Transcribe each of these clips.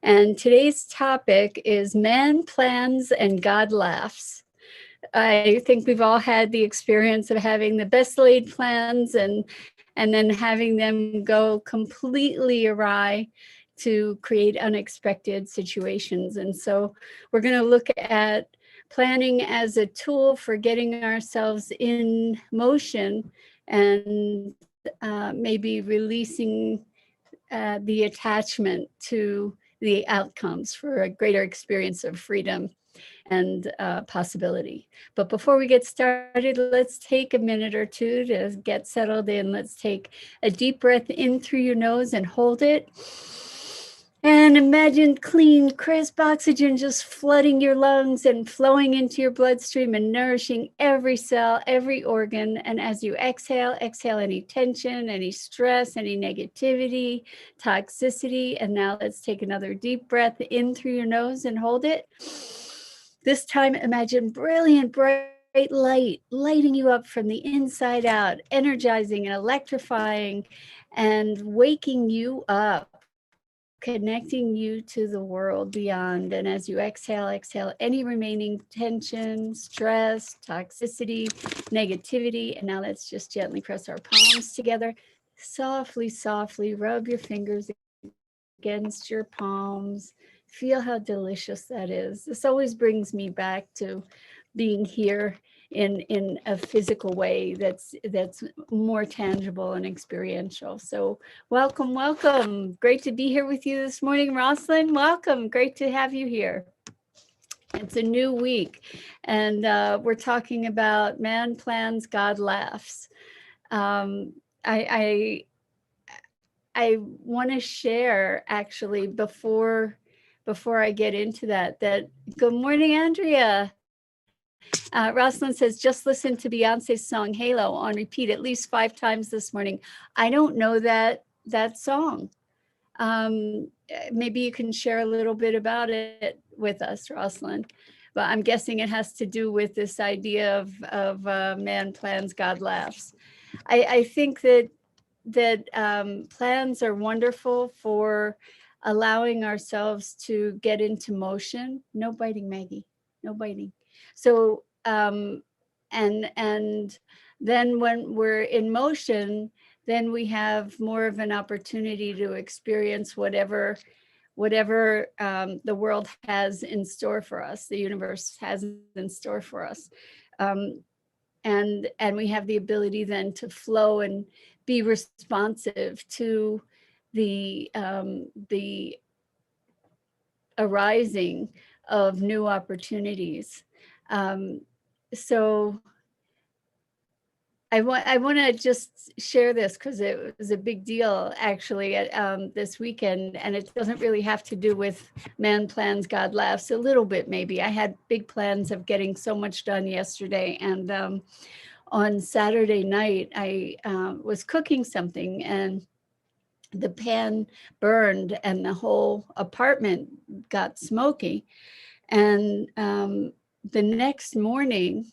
And today's topic is man plans and God laughs. I think we've all had the experience of having the best laid plans and then having them go completely awry to create unexpected situations. And so we're going to look at planning as a tool for getting ourselves in motion and maybe releasing the attachment to the outcomes for a greater experience of freedom and possibility. But before we get started, let's take a minute or two to get settled in. Let's take a deep breath in through your nose and hold it. And imagine clean, crisp oxygen just flooding your lungs and flowing into your bloodstream and nourishing every cell, every organ. And as you exhale, exhale any tension, any stress, any negativity, toxicity. And now let's take another deep breath in through your nose and hold it. This time, imagine brilliant, bright light lighting you up from the inside out, energizing and electrifying and waking you up, connecting you to the world beyond. And as you exhale, exhale any remaining tension, stress, toxicity, negativity. And now let's just gently press our palms together. Softly, softly rub your fingers against your palms. Feel how delicious that is. This always brings me back to being here in a physical way that's more tangible and experiential. So welcome, welcome. Great to be here with you this morning, Rosalind. Welcome. Great to have you here. It's a new week, and we're talking about man plans, God laughs. I want to share actually before I get into that good morning, Andrea. Rosalind says, just listen to Beyonce's song Halo on repeat at least 5 times this morning. I don't know that song. Maybe you can share a little bit about it with us, Rosalind. But I'm guessing it has to do with this idea of man plans, God laughs. I think that plans are wonderful for allowing ourselves to get into motion. No biting, Maggie, no biting. So, and then when we're in motion, then we have more of an opportunity to experience whatever the world has in store for us, the universe has in store for us. And we have the ability then to flow and be responsive to the arising of new opportunities. So I want to just share this because it was a big deal actually this weekend, and it doesn't really have to do with man plans, God laughs, a little bit maybe. I had big plans of getting so much done yesterday, and on Saturday night I was cooking something and the pan burned and the whole apartment got smoky. And the next morning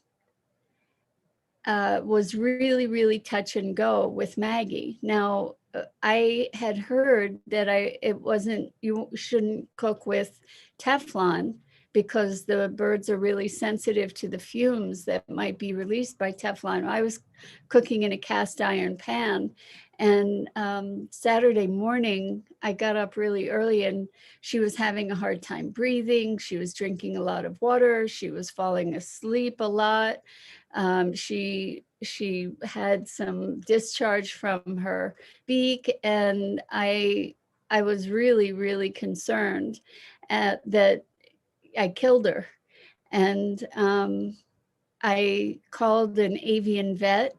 was really, really touch and go with Maggie. Now, I had heard that you shouldn't cook with Teflon because the birds are really sensitive to the fumes that might be released by Teflon. I was cooking in a cast iron pan, and Saturday morning, I got up really early and she was having a hard time breathing. She was drinking a lot of water. She was falling asleep a lot. She had some discharge from her beak, and I was really, really concerned that I killed her. And I called an avian vet,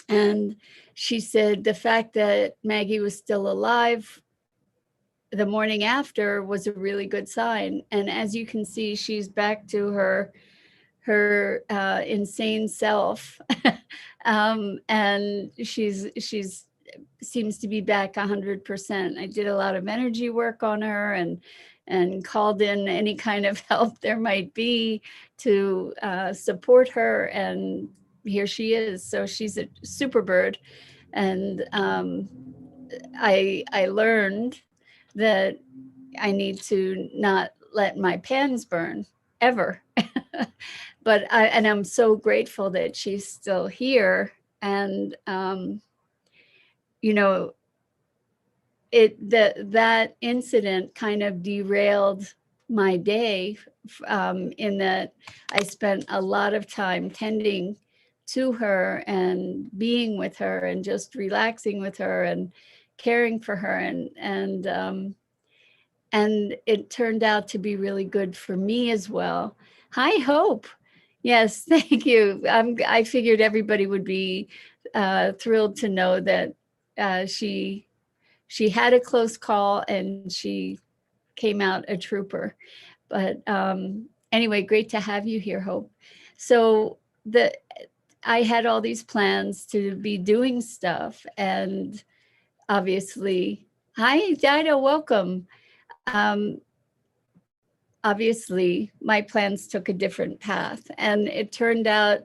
and she said the fact that Maggie was still alive the morning after was a really good sign. And as you can see, she's back to her insane self. And she's seems to be back 100%. I did a lot of energy work on her and called in any kind of help there might be to support her. And here she is. So she's a super bird. And I learned that I need to not let my pans burn ever. But I'm so grateful that she's still here. And, you know, that incident kind of derailed my day, in that I spent a lot of time tending to her and being with her and just relaxing with her and caring for her, and it turned out to be really good for me as well. Hi, Hope. Yes, thank you. I figured everybody would be thrilled to know that she had a close call and she came out a trooper. But anyway, great to have you here, Hope. So I had all these plans to be doing stuff, and obviously, hi, Dido, welcome. Obviously, my plans took a different path, and it turned out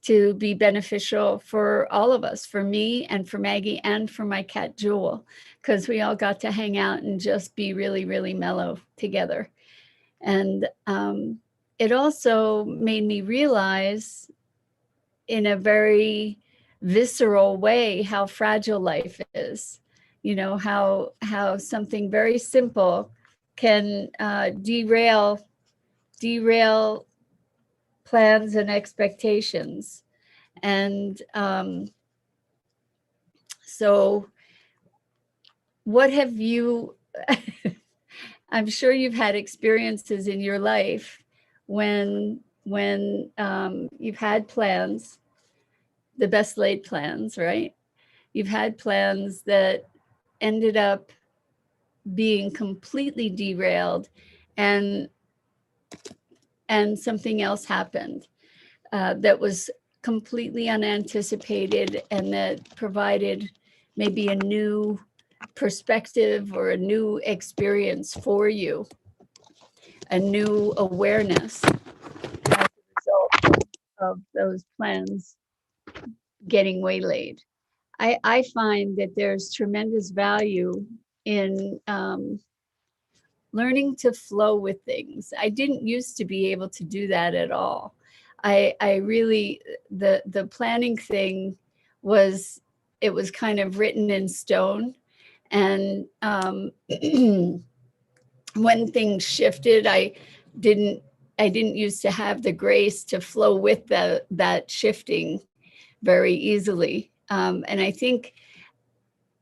to be beneficial for all of us, for me and for Maggie and for my cat Jewel, because we all got to hang out and just be really, really mellow together. And it also made me realize in a very visceral way how fragile life is. You know, how something very simple can derail plans and expectations. And so what have you, I'm sure you've had experiences in your life when you've had plans, the best laid plans, right? You've had plans that ended up being completely derailed, and something else happened that was completely unanticipated, and that provided maybe a new perspective or a new experience for you, a new awareness as a result of those plans getting waylaid. I find that there's tremendous value in learning to flow with things. I didn't used to be able to do that at all. I really, the planning thing was, it was kind of written in stone. And when things shifted, didn't used to have the grace to flow with that shifting very easily. And I think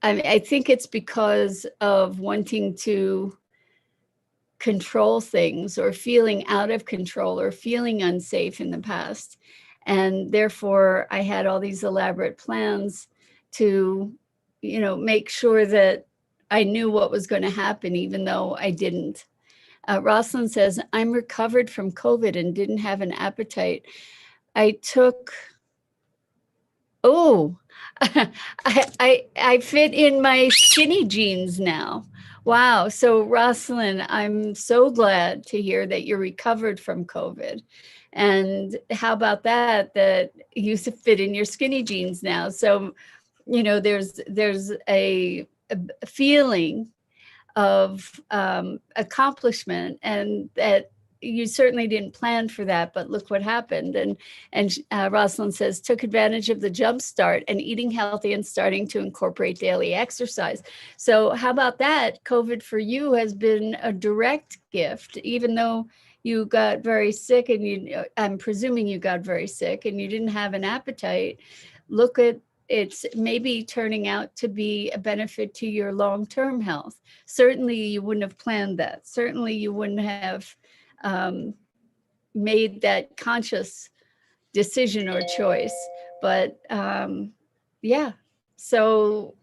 it's because of wanting to control things, or feeling out of control, or feeling unsafe in the past. And therefore, I had all these elaborate plans to, make sure that I knew what was going to happen, even though I didn't. Rosalind says, I'm recovered from COVID and didn't have an appetite. I took, I fit in my skinny jeans now. Wow. So Rosalind, I'm so glad to hear that you're recovered from COVID. And how about that you fit in your skinny jeans now? So, there's a feeling of accomplishment, and that you certainly didn't plan for that, but look what happened. And Rosalind says, took advantage of the jump start and eating healthy and starting to incorporate daily exercise. So how about that? COVID for you has been a direct gift, even though you got very sick, and I'm presuming you got very sick and you didn't have an appetite. Look at, it's maybe turning out to be a benefit to your long-term health. Certainly you wouldn't have planned that. Certainly you wouldn't have made that conscious decision or choice. But yeah, so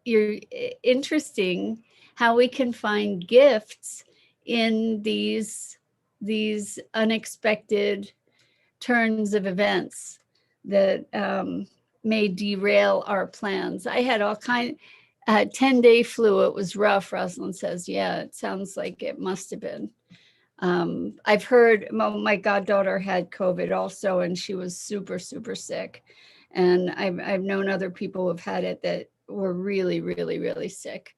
you're interesting how we can find gifts in these unexpected turns of events that may derail our plans. I had all 10-day flu. It was rough. Rosalind says, yeah, it sounds like it must have been. I've heard my goddaughter had COVID also, and she was super, super sick. And I've known other people who've had it that were really, really, really sick.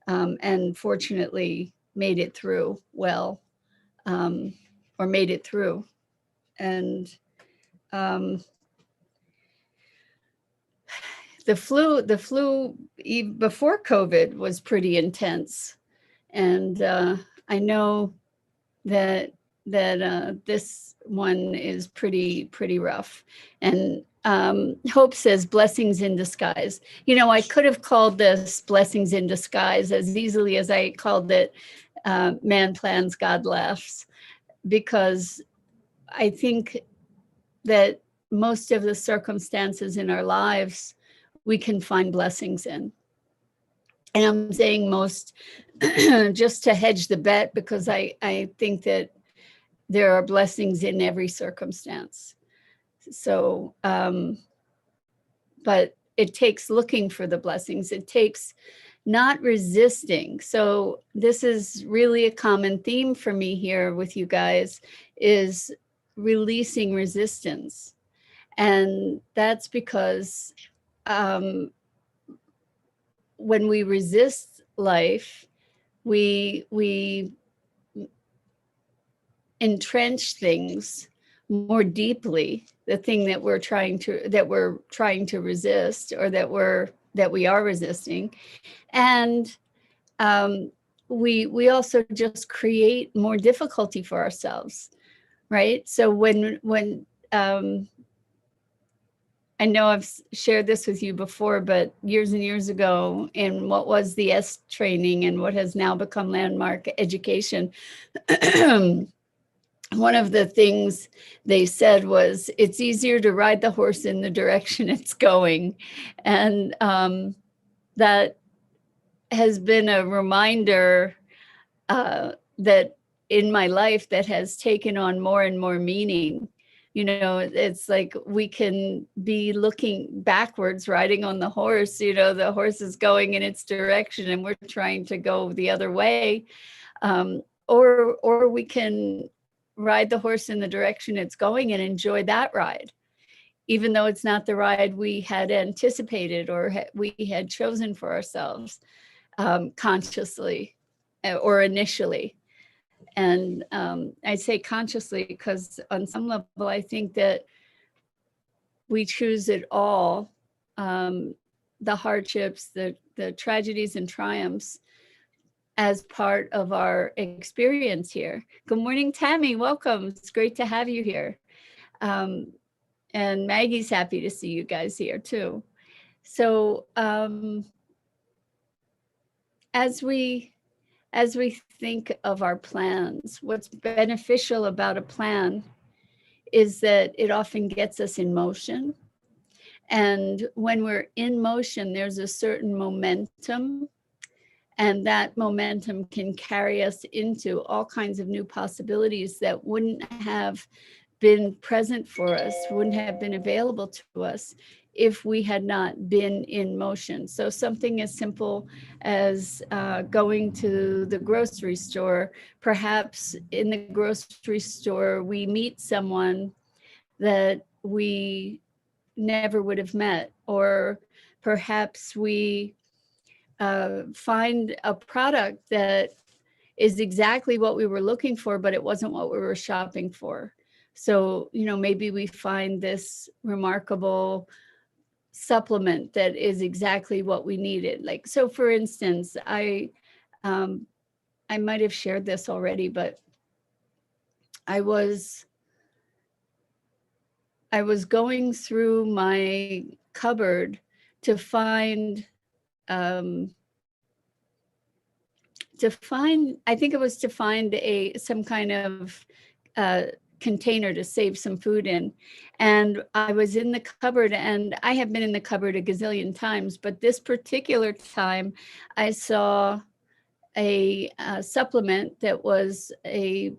And fortunately, made it through well, or made it through. And the flu before COVID was pretty intense. And I know that this one is pretty rough. And Hope says blessings in disguise. You know, I could have called this blessings in disguise as easily as I called it man plans, God laughs, because I think that most of the circumstances in our lives we can find blessings in. And I'm saying most just to hedge the bet, because I think that there are blessings in every circumstance. So, but it takes looking for the blessings. It takes not resisting. So this is really a common theme for me here with you guys, is releasing resistance. And that's because when we resist life, we entrench things more deeply, the thing that we're trying to resist, or that we are resisting. And we also just create more difficulty for ourselves, right? So when I know I've shared this with you before, but years and years ago, in what was the S training and what has now become landmark education, one of the things they said was, it's easier to ride the horse in the direction it's going. And that has been a reminder that in my life that has taken on more and more meaning. You know, it's like we can be looking backwards, riding on the horse, you know, the horse is going in its direction and we're trying to go the other way. Or we can ride the horse in the direction it's going and enjoy that ride, even though it's not the ride we had anticipated or we had chosen for ourselves consciously or initially. And I say consciously because on some level, I think that we choose it all, the hardships, the tragedies and triumphs, as part of our experience here. Good morning, Tammy. Welcome. It's great to have you here. And Maggie's happy to see you guys here too. So as we think of our plans, what's beneficial about a plan is that it often gets us in motion. And when we're in motion, there's a certain momentum, and that momentum can carry us into all kinds of new possibilities that wouldn't have been present for us, wouldn't have been available to us if we had not been in motion. So something as simple as going to the grocery store, perhaps in the grocery store, we meet someone that we never would have met, or perhaps we find a product that is exactly what we were looking for, but it wasn't what we were shopping for. So, you know, maybe we find this remarkable supplement that is exactly what we needed. Like, so for instance, I might have shared this already, but I was going through my cupboard to find, I think it was to find some kind of container to save some food in. And I was in the cupboard, and I have been in the cupboard a gazillion times, but this particular time I saw a supplement that was a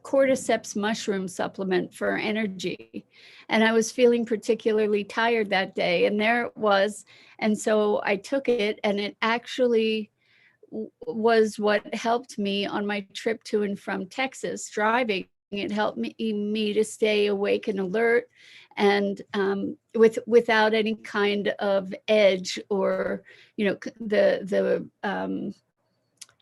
cordyceps mushroom supplement for energy. And I was feeling particularly tired that day, and there it was. And so I took it, and it actually was what helped me on my trip to and from Texas driving. It helped me to stay awake and alert, and without any kind of edge or, you know, the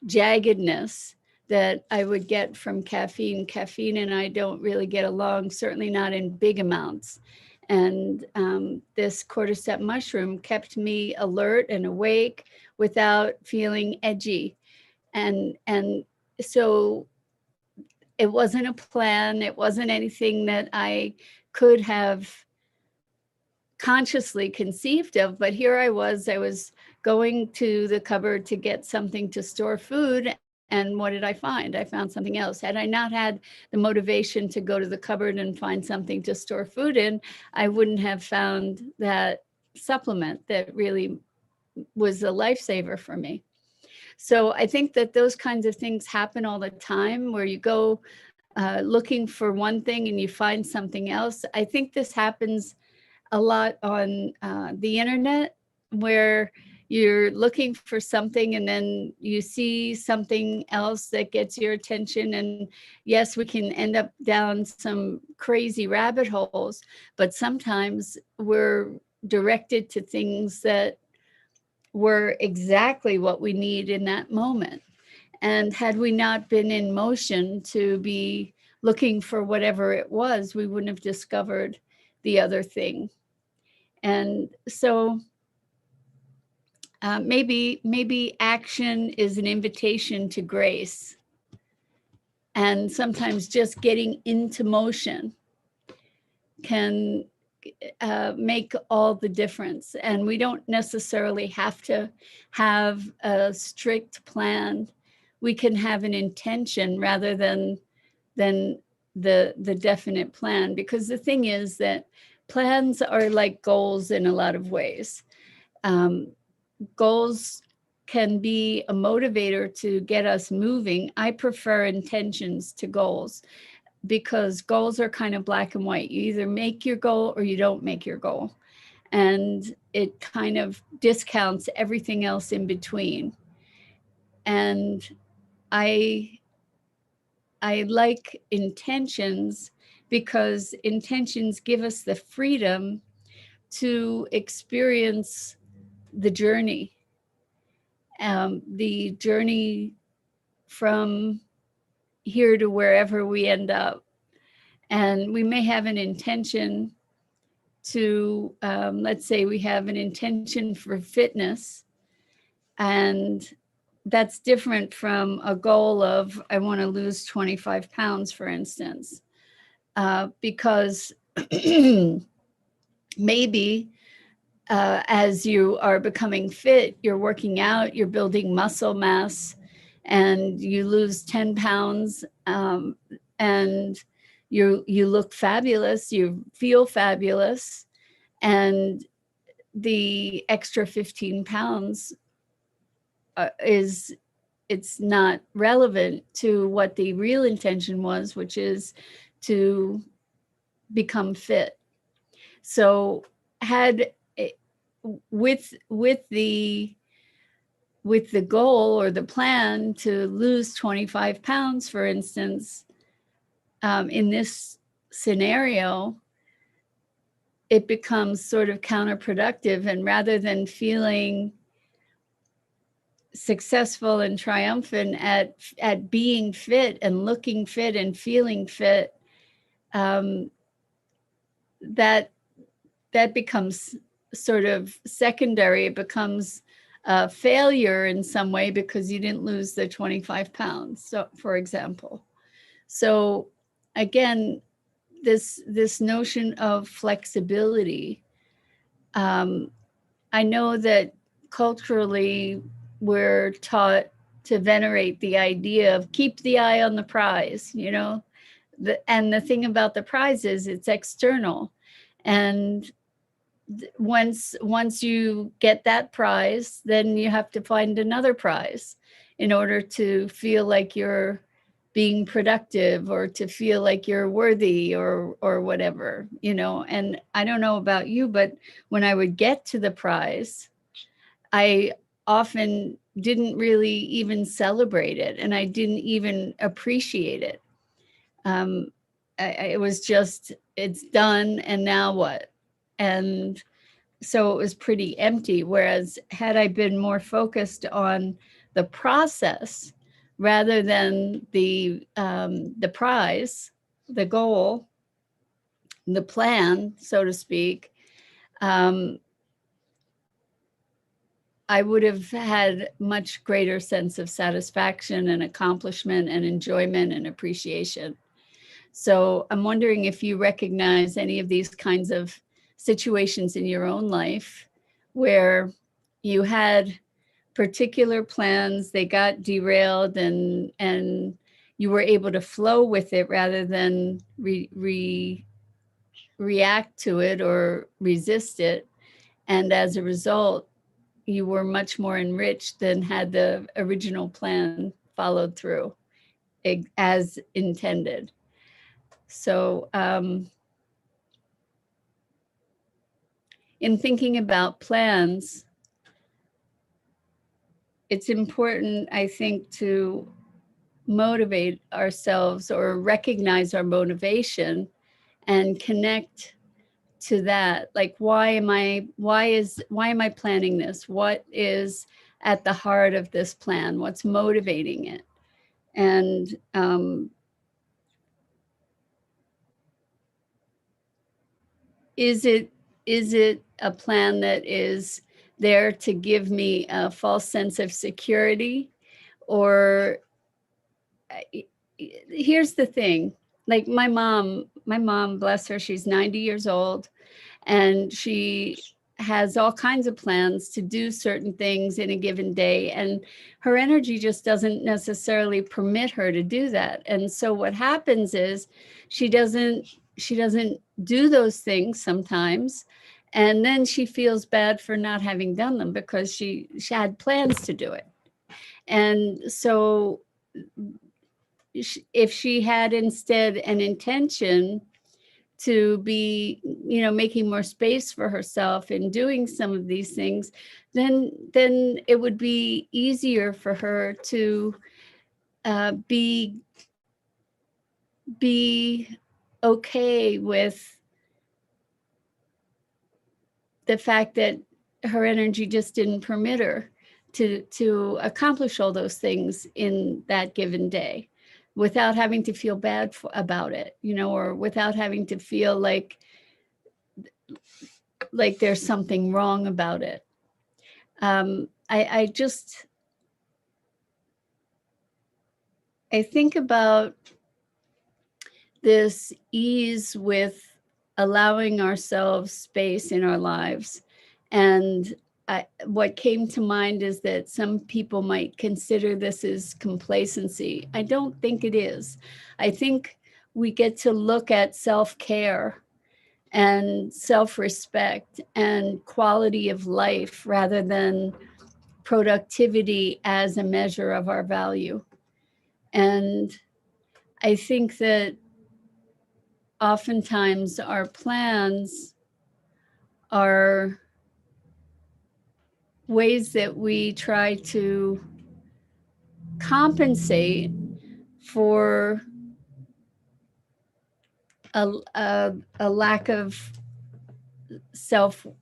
jaggedness that I would get from caffeine. Caffeine and I don't really get along, certainly not in big amounts. And this cordyceps mushroom kept me alert and awake without feeling edgy. And so it wasn't a plan. It wasn't anything that I could have consciously conceived of, but here I was going to the cupboard to get something to store food. And what did I find? I found something else. Had I not had the motivation to go to the cupboard and find something to store food in, I wouldn't have found that supplement that really was a lifesaver for me. So I think that those kinds of things happen all the time, where you go looking for one thing and you find something else. I think this happens a lot on the internet, where you're looking for something and then you see something else that gets your attention. And yes, we can end up down some crazy rabbit holes, but sometimes we're directed to things that were exactly what we need in that moment. And had we not been in motion to be looking for whatever it was, we wouldn't have discovered the other thing. And so maybe action is an invitation to grace. And sometimes just getting into motion can make all the difference. And we don't necessarily have to have a strict plan. We can have an intention rather than the definite plan. Because the thing is that plans are like goals in a lot of ways. Goals can be a motivator to get us moving. I prefer intentions to goals, because goals are kind of black and white. You either make your goal or you don't make your goal. And it kind of discounts everything else in between. And I like intentions, because intentions give us the freedom to experience the journey from here to wherever we end up. And we may have an intention to, let's say we have an intention for fitness, and that's different from a goal of, I want to lose 25 pounds, for instance, because maybe as you are becoming fit, you're working out, you're building muscle mass, and you lose 10 pounds, and you look fabulous, you feel fabulous, and the extra 15 pounds it's not relevant to what the real intention was, which is to become fit. So with the goal or the plan to lose 25 pounds, for instance, in this scenario, it becomes sort of counterproductive. And rather than feeling successful and triumphant at being fit and looking fit and feeling fit, that becomes sort of secondary. It becomes a failure in some way because you didn't lose the 25 pounds, so, for example. So again, this notion of flexibility, I know that culturally we're taught to venerate the idea of keep the eye on the prize, you know, and the thing about the prize is it's external. And once you get that prize, then you have to find another prize in order to feel like you're being productive, or to feel like you're worthy, or whatever, you know. And I don't know about you, but when I would get to the prize, I often didn't really even celebrate it, and I didn't even appreciate it. It was just, it's done, and now what? And so it was pretty empty. Whereas had I been more focused on the process rather than the prize, the goal, the plan, so to speak, I would have had much greater sense of satisfaction and accomplishment and enjoyment and appreciation. So I'm wondering if you recognize any of these kinds of situations in your own life where you had particular plans, they got derailed, and you were able to flow with it rather than react to it or resist it. And as a result, you were much more enriched than had the original plan followed through as intended. So in thinking about plans, it's important, I think, to motivate ourselves or recognize our motivation and connect to that. Like, why am I planning this? What is at the heart of this plan? What's motivating it? And is it a plan that is there to give me a false sense of security? Or here's the thing, like my mom, bless her, she's 90 years old, and she has all kinds of plans to do certain things in a given day, and her energy just doesn't necessarily permit her to do that. And so what happens is she doesn't do those things sometimes, and then she feels bad for not having done them because she had plans to do it. And so if she had instead an intention to be, making more space for herself in doing some of these things, then it would be easier for her to be okay with the fact that her energy just didn't permit her to accomplish all those things in that given day, without having to feel bad about it, or without having to feel like there's something wrong about it. I think about this ease with allowing ourselves space in our lives. And what came to mind is that some people might consider this as complacency. I don't think it is. I think we get to look at self-care and self-respect and quality of life rather than productivity as a measure of our value. And I think that oftentimes our plans are ways that we try to compensate for a lack of self-care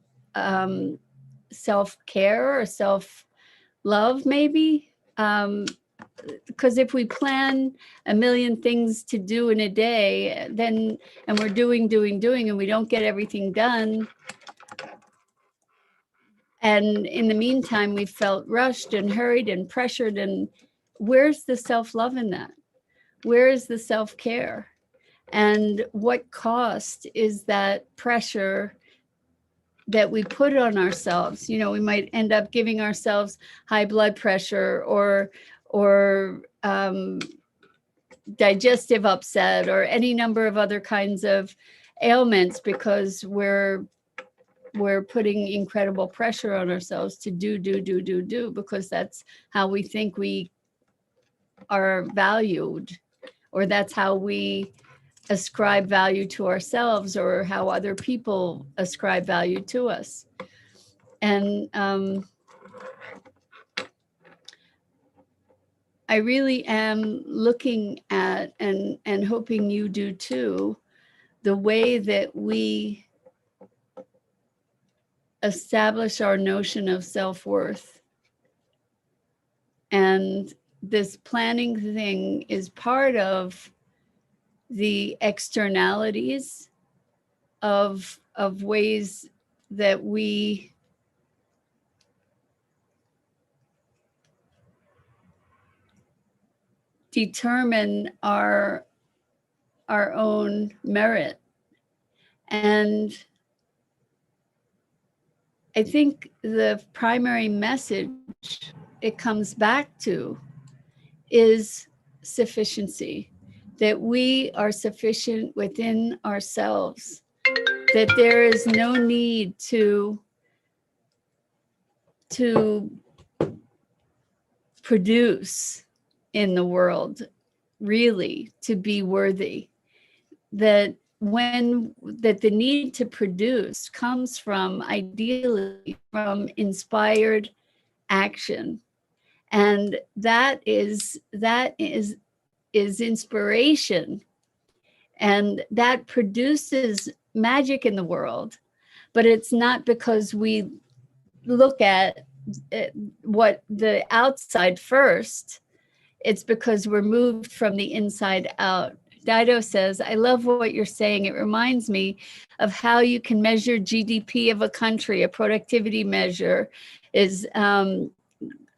or self-love, maybe. Because if we plan a million things to do in a day, then, and we're doing, and we don't get everything done, and in the meantime, we felt rushed and hurried and pressured, and where's the self-love in that? Where is the self-care? And what cost is that pressure that we put on ourselves? We might end up giving ourselves high blood pressure or digestive upset or any number of other kinds of ailments because we're putting incredible pressure on ourselves to do, because that's how we think we are valued, or that's how we ascribe value to ourselves, or how other people ascribe value to us. And I really am looking at, and hoping you do too, the way that we establish our notion of self-worth. And this planning thing is part of the externalities of ways that we determine our own merit. And I think the primary message it comes back to is sufficiency, that we are sufficient within ourselves, that there is no need to produce in the world, really, to be worthy. That the need to produce comes from, ideally, from inspired action. And that is inspiration. And that produces magic in the world. But it's not because we look at what the outside first. It's because we're moved from the inside out. Dido says, I love what you're saying. It reminds me of how you can measure GDP of a country. A productivity measure is, what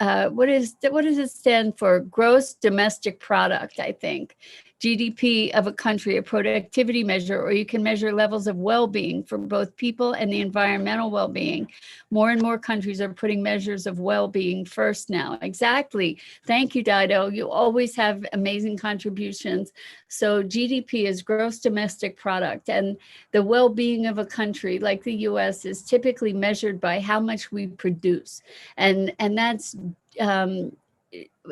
does it stand for? Gross domestic product, I think. GDP of a country, a productivity measure, or you can measure levels of well-being for both people and the environmental well-being. More and more countries are putting measures of well-being first now. Exactly. Thank you, Dido. You always have amazing contributions. So GDP is gross domestic product, and the well-being of a country like the US is typically measured by how much we produce. And that's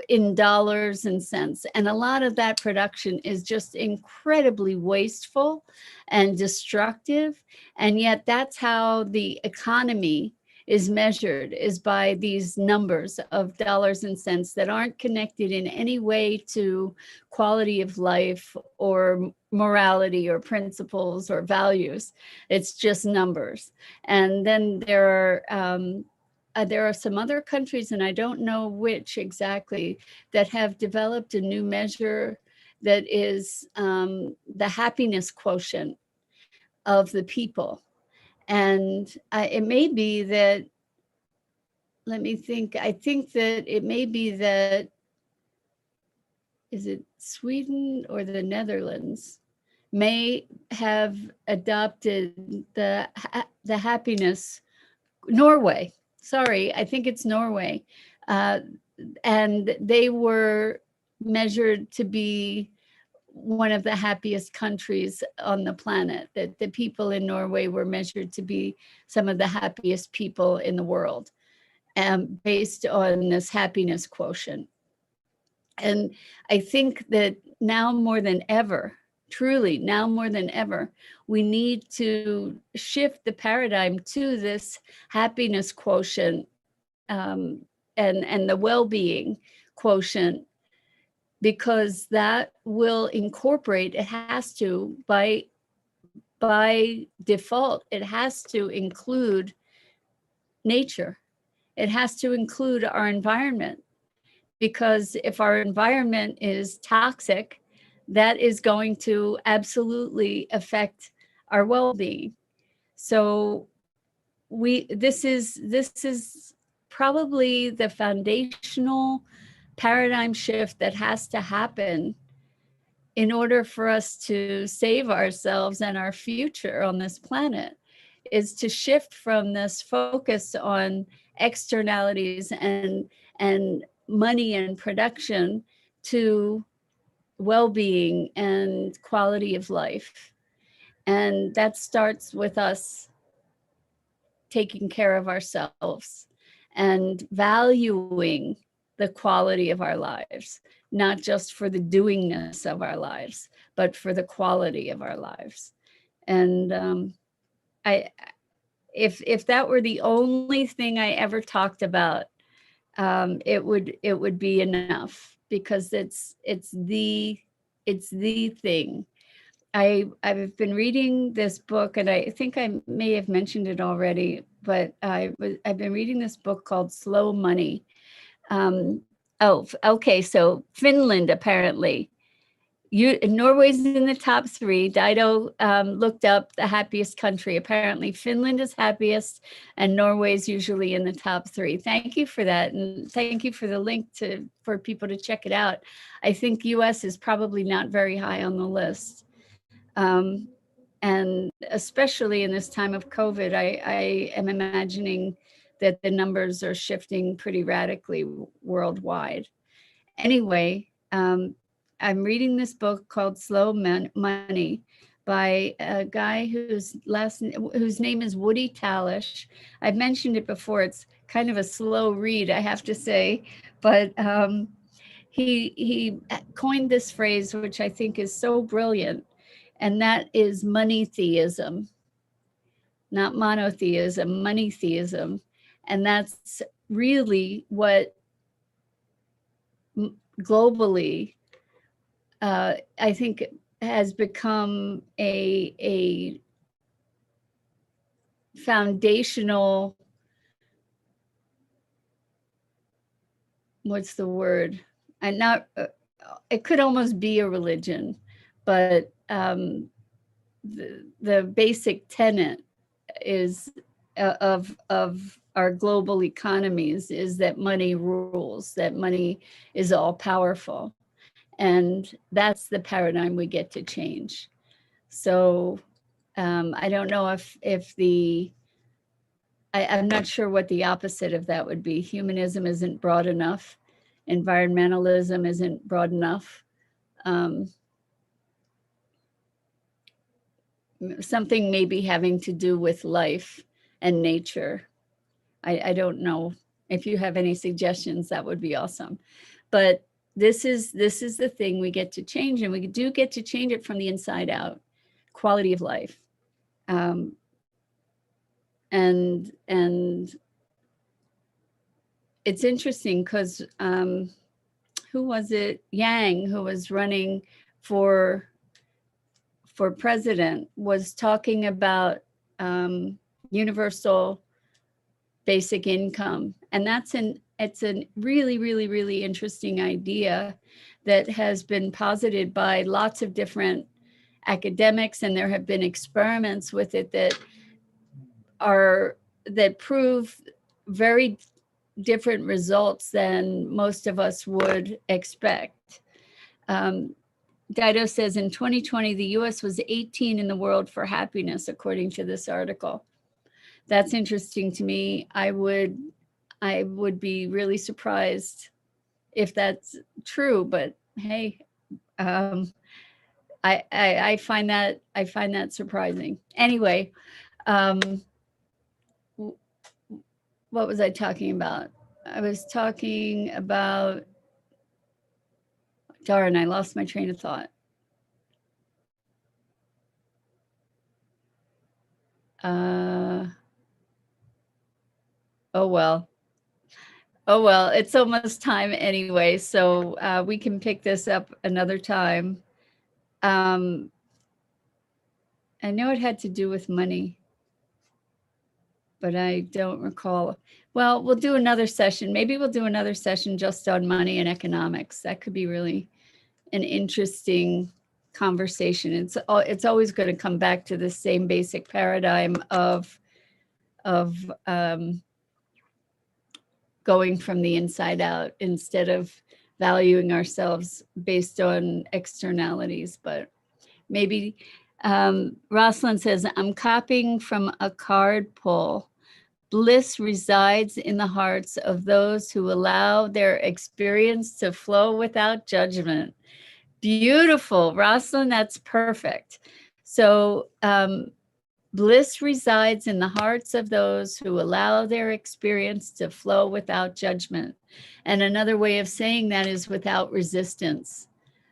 in dollars and cents. And a lot of that production is just incredibly wasteful and destructive. And yet that's how the economy is measured, is by these numbers of dollars and cents that aren't connected in any way to quality of life or morality or principles or values. It's just numbers. And then there are some other countries, and I don't know which exactly, that have developed a new measure that is the happiness quotient of the people. And it may be that, let me think, I think that it may be that, is it Sweden or the Netherlands, may have adopted the happiness, Norway. Sorry, I think it's Norway. And they were measured to be one of the happiest countries on the planet, that the people in Norway were measured to be some of the happiest people in the world, based on this happiness quotient. And I think that now more than ever, truly now more than ever, we need to shift the paradigm to this happiness quotient, and the well-being quotient, because that will incorporate, it has to, by default, it has to include nature. It has to include our environment, because if our environment is toxic, that is going to absolutely affect our well-being. So this is probably the foundational paradigm shift that has to happen in order for us to save ourselves and our future on this planet, is to shift from this focus on externalities and money and production to well-being and quality of life. And that starts with us taking care of ourselves and valuing the quality of our lives, not just for the doingness of our lives, but for the quality of our lives. And if that were the only thing I ever talked about, it would be enough, because it's the thing. I've been reading this book, and I think I may have mentioned it already, but I've been reading this book called Slow Money. Oh, okay. So Finland, apparently. Norway's in the top 3. Dido looked up the happiest country. Apparently, Finland is happiest, and Norway's usually in the top 3. Thank you for that, and thank you for the link for people to check it out. I think U.S. is probably not very high on the list, and especially in this time of COVID, I am imagining that the numbers are shifting pretty radically worldwide. Anyway, I'm reading this book called Slow Money by a guy whose name is Woody Tallish. I've mentioned it before. It's kind of a slow read, I have to say, but he coined this phrase, which I think is so brilliant, and that is money theism, not monotheism, money theism. And that's really what globally, I think, has become a foundational, what's the word? And not, it could almost be a religion, but the basic tenet is of our global economies is that money rules, that money is all powerful. And that's the paradigm we get to change. So I don't know if I'm not sure what the opposite of that would be. Humanism isn't broad enough. Environmentalism isn't broad enough. Something maybe having to do with life and nature. I don't know. If you have any suggestions, that would be awesome. But this is the thing we get to change, and we do get to change it from the inside out. Quality of life. And it's interesting because who was it? Yang, who was running for president, was talking about universal basic income, and it's a really, really, really interesting idea that has been posited by lots of different academics, and there have been experiments with it that prove very different results than most of us would expect. Dido says in 2020, the US was 18 in the world for happiness, according to this article. That's interesting to me. I would be really surprised if that's true, but hey, I find that surprising. Anyway, what was I talking about? I was talking about, darn, I lost my train of thought. Oh well, it's almost time anyway, so we can pick this up another time. I know it had to do with money, but I don't recall. Well, we'll do another session. Maybe we'll do another session just on money and economics. That could be really an interesting conversation. It's always going to come back to the same basic paradigm of going from the inside out instead of valuing ourselves based on externalities. But maybe Rosalind says, I'm copying from a card pull. Bliss resides in the hearts of those who allow their experience to flow without judgment. Beautiful, Rosalind, that's perfect. So bliss resides in the hearts of those who allow their experience to flow without judgment. And another way of saying that is without resistance.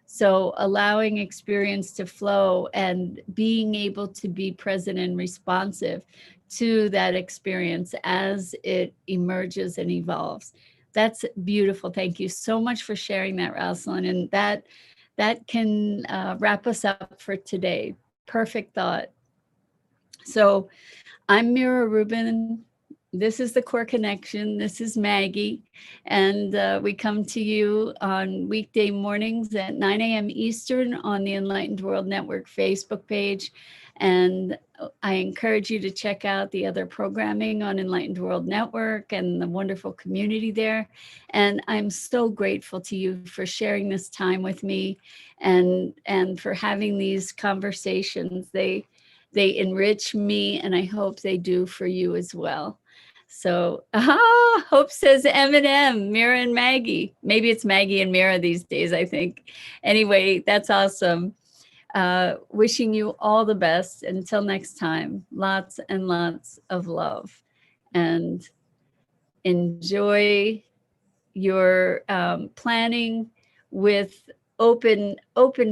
So allowing experience to flow and being able to be present and responsive to that experience as it emerges and evolves. That's beautiful. Thank you so much for sharing that, Rosalind. And that can wrap us up for today. Perfect thought. So I'm Mira Rubin. This is the Core Connection. This is Maggie. And we come to you on weekday mornings at 9 a.m. Eastern on the Enlightened World Network Facebook page. And I encourage you to check out the other programming on Enlightened World Network and the wonderful community there. And I'm so grateful to you for sharing this time with me and for having these conversations. They enrich me, and I hope they do for you as well. So, Hope says Eminem, Mira and Maggie. Maybe it's Maggie and Mira these days, I think. Anyway, that's awesome. Wishing you all the best. Until next time, lots and lots of love. And enjoy your planning with open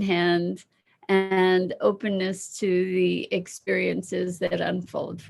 hand and openness to the experiences that unfold for